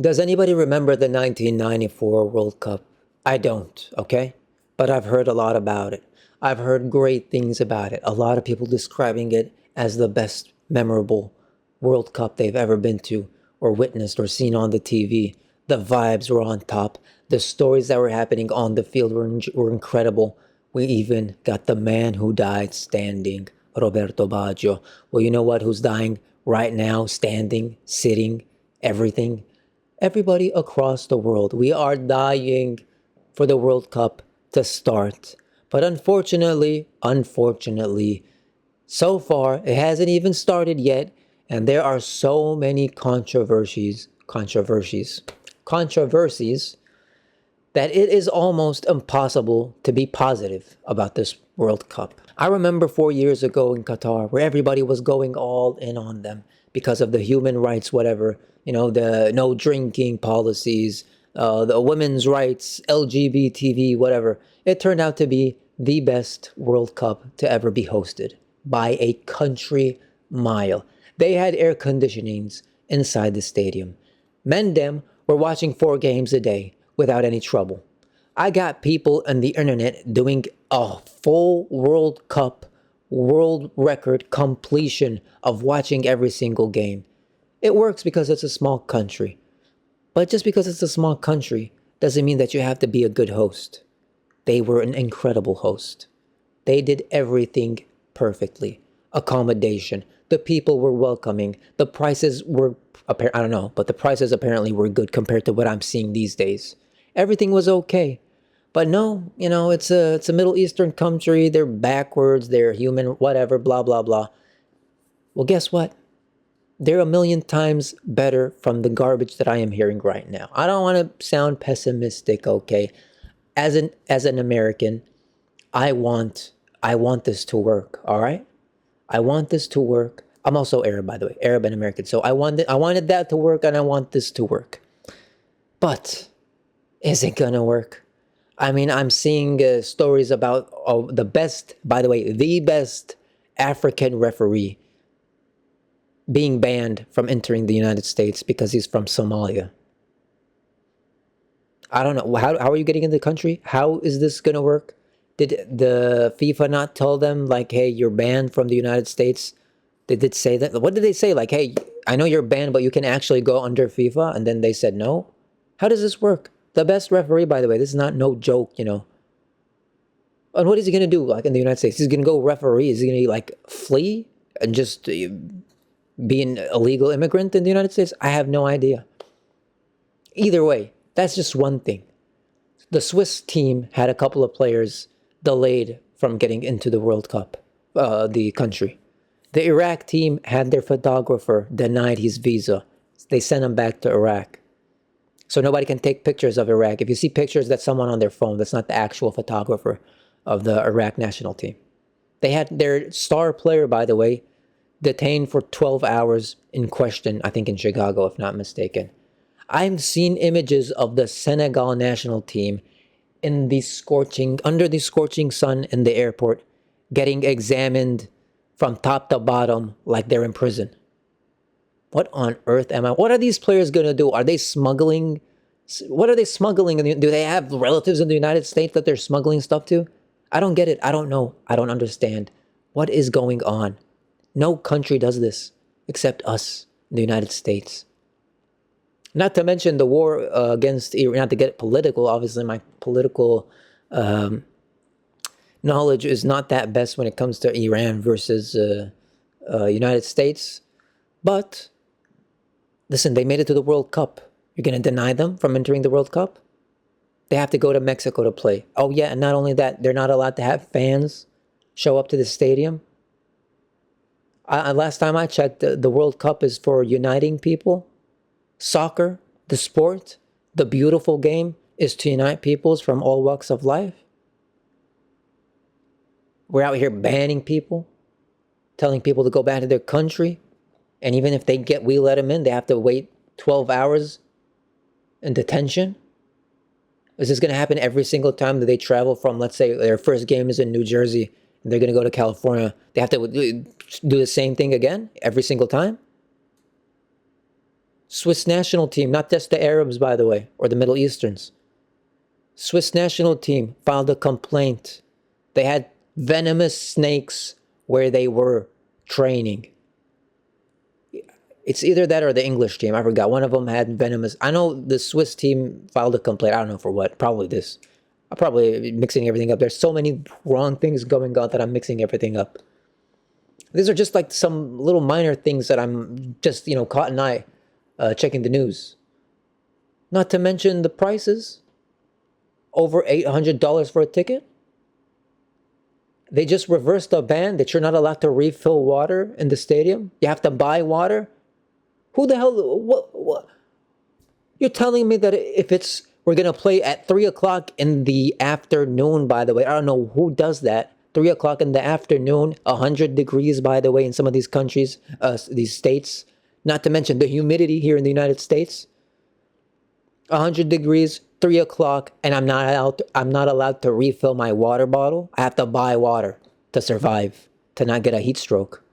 Does anybody remember the 1994 World Cup? I don't, okay? But I've heard a lot about it. I've heard great things about it. A lot of people describing it as the best memorable World Cup they've ever been to or witnessed or seen on the TV. The vibes were on top. The stories that were happening on the field were incredible. We even got the man who died standing, Roberto Baggio. Well, you know what? Who's dying right now, standing, sitting, everything? Everybody across the world. We are dying for the World Cup to start. But unfortunately, so far it hasn't even started yet, and there are so many controversies that it is almost impossible to be positive about this World Cup. I remember 4 years ago in Qatar where everybody was going all in on them because of the human rights, whatever, the no drinking policies, the women's rights, LGBTV, whatever. It turned out to be the best World Cup to ever be hosted by a country mile. They had air conditionings inside the stadium. Men them were watching 4 games a day without any trouble. I got people on the internet doing a full World Cup world record completion of watching every single game. It works because it's a small country. But just because it's a small country doesn't mean that you have to be a good host. They were an incredible host. They did everything perfectly. Accommodation. The people were welcoming. The prices were, I don't know, but the prices apparently were good compared to what I'm seeing these days. Everything was okay. But no, it's a Middle Eastern country. They're backwards. They're human, whatever, blah, blah, blah. Well, guess what? They're a million times better from the garbage that I am hearing right now. I don't want to sound pessimistic, okay? As an American, I want this to work, all right? I want this to work. I'm also Arab, by the way, Arab and American. So I wanted that to work, and I want this to work. But is it gonna work? I mean, I'm seeing stories about the best, by the way, the best African referee being banned from entering the United States because he's from Somalia. I don't know. How are you getting in the country? How is this going to work? Did the FIFA not tell them, like, hey, you're banned from the United States? They did say that. What did they say? Like, hey, I know you're banned, but you can actually go under FIFA. And then they said no. How does this work? The best referee, by the way, this is not no joke. And what is he going to do, like, in the United States? He's going to go referee? Is he going to, like, flee and just be an illegal immigrant in the United States? I have no idea. Either way, that's just one thing. The Swiss team had a couple of players delayed from getting into the World Cup, the country. The Iraq team had their photographer denied his visa. They sent him back to Iraq. So nobody can take pictures of Iraq. If you see pictures, that's someone on their phone. That's not the actual photographer of the Iraq national team. They had their star player, by the way, detained for 12 hours in question, I think in Chicago, if not mistaken. I've seen images of the Senegal national team under the scorching sun in the airport, getting examined from top to bottom like they're in prison. What on earth what are these players going to do? Are they smuggling? What are they smuggling? Do they have relatives in the United States that they're smuggling stuff to? I don't get it. I don't know. I don't understand. What is going on? No country does this except us in the United States. Not to mention the war against Iran. Not to get political, obviously my political knowledge is not that best when it comes to Iran versus United States. But listen, they made it to the World Cup. You're going to deny them from entering the World Cup? They have to go to Mexico to play. Oh yeah, and not only that, they're not allowed to have fans show up to the stadium. Last time I checked, the World Cup is for uniting people. Soccer, the sport, the beautiful game, is to unite peoples from all walks of life. We're out here banning people, telling people to go back to their country. And even if we let them in, they have to wait 12 hours in detention. Is this going to happen every single time that they travel from, let's say, their first game is in New Jersey, and they're going to go to California? They have to do the same thing again every single time? Swiss national team, not just the Arabs, by the way, or the Middle Easterns. Swiss national team filed a complaint. They had venomous snakes where they were training. It's either that or the English team. I forgot. One of them had venomous. I know the Swiss team filed a complaint. I don't know for what. Probably this. I'm probably mixing everything up. There's so many wrong things going on that I'm mixing everything up. These are just like some little minor things that I'm just, caught an eye checking the news. Not to mention the prices. Over $800 for a ticket. They just reversed a ban that you're not allowed to refill water in the stadium. You have to buy water. Who the hell? What? You're telling me that if we're gonna play at 3 o'clock in the afternoon. By the way, I don't know who does that. 3 o'clock in the afternoon, 100 degrees. By the way, in some of these countries, these states. Not to mention the humidity here in the United States. 100 degrees, 3 o'clock, and I'm not allowed to refill my water bottle. I have to buy water to survive, to not get a heat stroke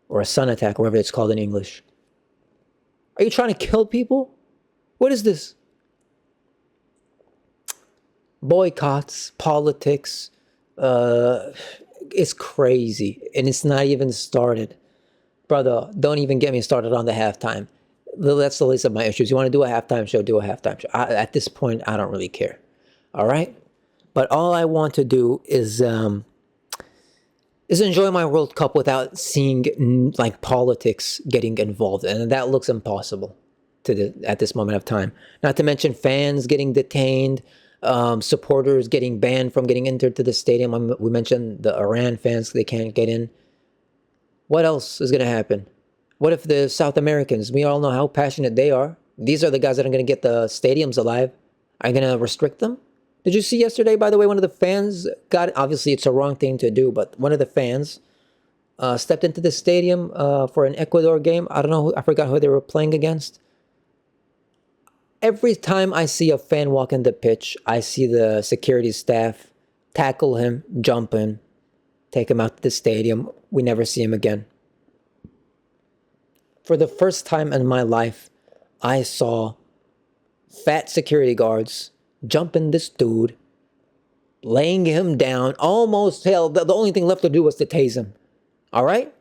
or a sun attack, whatever it's called in English. Are you trying to kill people? What is this? Boycotts, politics, it's crazy, and it's not even started. Brother, don't even get me started on the halftime. That's the least of my issues. You want to do a halftime show, do a halftime show. At this point, I don't really care. All right? But all I want to do is enjoy my World Cup without seeing like politics getting involved. And that looks impossible at this moment of time. Not to mention fans getting detained, supporters getting banned from getting entered to the stadium. We mentioned the Iran fans, they can't get in. What else is going to happen? What if the South Americans, we all know how passionate they are. These are the guys that are going to get the stadiums alive. Are you going to restrict them? Did you see yesterday, by the way, one of the fans obviously it's a wrong thing to do, but one of the fans stepped into the stadium for an Ecuador game. I don't know, I forgot who they were playing against. Every time I see a fan walk in the pitch, I see the security staff tackle him, jump him, take him out to the stadium. We never see him again. For the first time in my life, I saw fat security guards jumping this dude, laying him down, almost hell. The only thing left to do was to tase him. All right?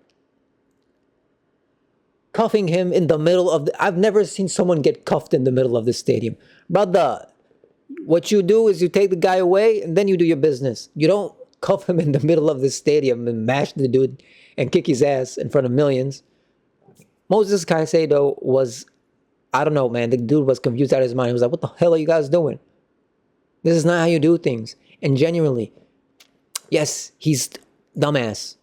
Cuffing him in the middle of I've never seen someone get cuffed in the middle of the stadium. Brother, what you do is you take the guy away and then you do your business. You don't cuff him in the middle of the stadium and mash the dude and kick his ass in front of millions. Moses Caicedo was, I don't know, man. The dude was confused out of his mind. He was like, what the hell are you guys doing? This is not how you do things. And genuinely, yes, he's dumbass.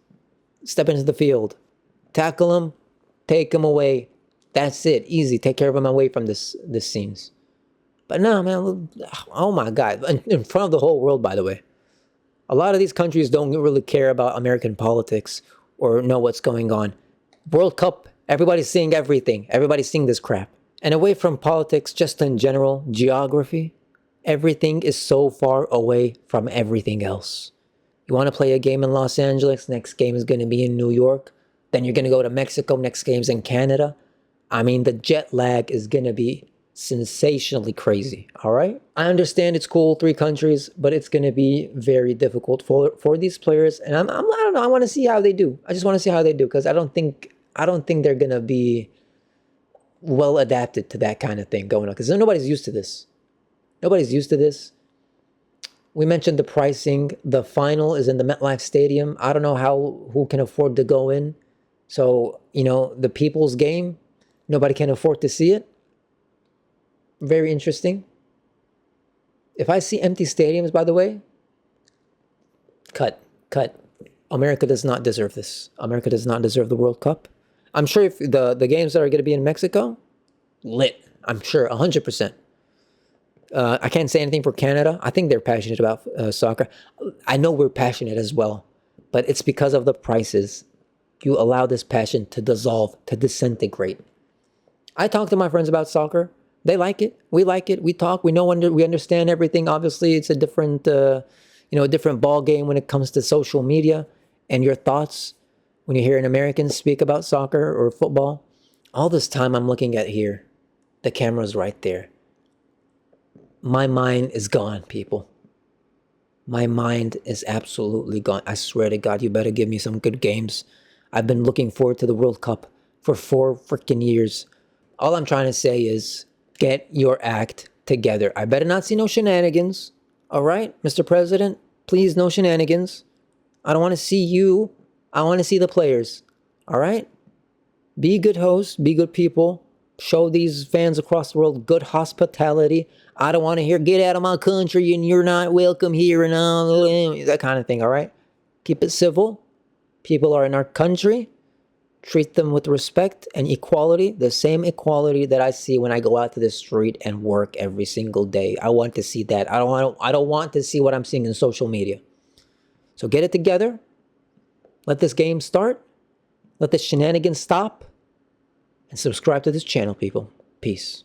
Step into the field. Tackle him. Take him away. That's it. Easy. Take care of him away from this scenes. But no, man. Oh my God. In front of the whole world, by the way. A lot of these countries don't really care about American politics or know what's going on. World Cup. Everybody's seeing everything. Everybody's seeing this crap. And away from politics, just in general, geography, everything is so far away from everything else. You want to play a game in Los Angeles, next game is going to be in New York. Then you're going to go to Mexico, next game's in Canada. I mean, the jet lag is going to be sensationally crazy, all right? I understand it's cool, 3 countries, but it's going to be very difficult for these players. And I don't know, I want to see how they do. I just want to see how they do because I don't think they're going to be well adapted to that kind of thing going on because nobody's used to this. Nobody's used to this. We mentioned the pricing. The final is in the MetLife Stadium. I don't know who can afford to go in. So, the people's game, nobody can afford to see it. Very interesting. If I see empty stadiums, by the way, cut. America does not deserve this. America does not deserve the World Cup. I'm sure if the games that are going to be in Mexico, lit. I'm sure, 100%. I can't say anything for Canada. I think they're passionate about soccer. I know we're passionate as well, but it's because of the prices. You allow this passion to dissolve, to disintegrate. I talk to my friends about soccer. They like it. We like it. We talk. We understand everything. Obviously, it's a different, a different ball game when it comes to social media and your thoughts when you hear an American speak about soccer or football. All this time I'm looking at here. The camera's right there. My mind is gone, people. My mind is absolutely gone. I swear to God, you better give me some good games. I've been looking forward to the World Cup for 4 freaking years. All I'm trying to say is get your act together. I better not see no shenanigans. All right, Mr. President? Please, no shenanigans. I don't want to see you. I want to see the players. All right? Be good hosts, be good people. Show these fans across the world good hospitality. I don't want to hear, get out of my country and you're not welcome here and all that kind of thing, all right? Keep it civil. People are in our country. Treat them with respect and equality, the same equality that I see when I go out to the street and work every single day. I want to see that. I don't want to see what I'm seeing in social media. So get it together. Let this game start. Let the shenanigans stop. And subscribe to this channel, people. Peace.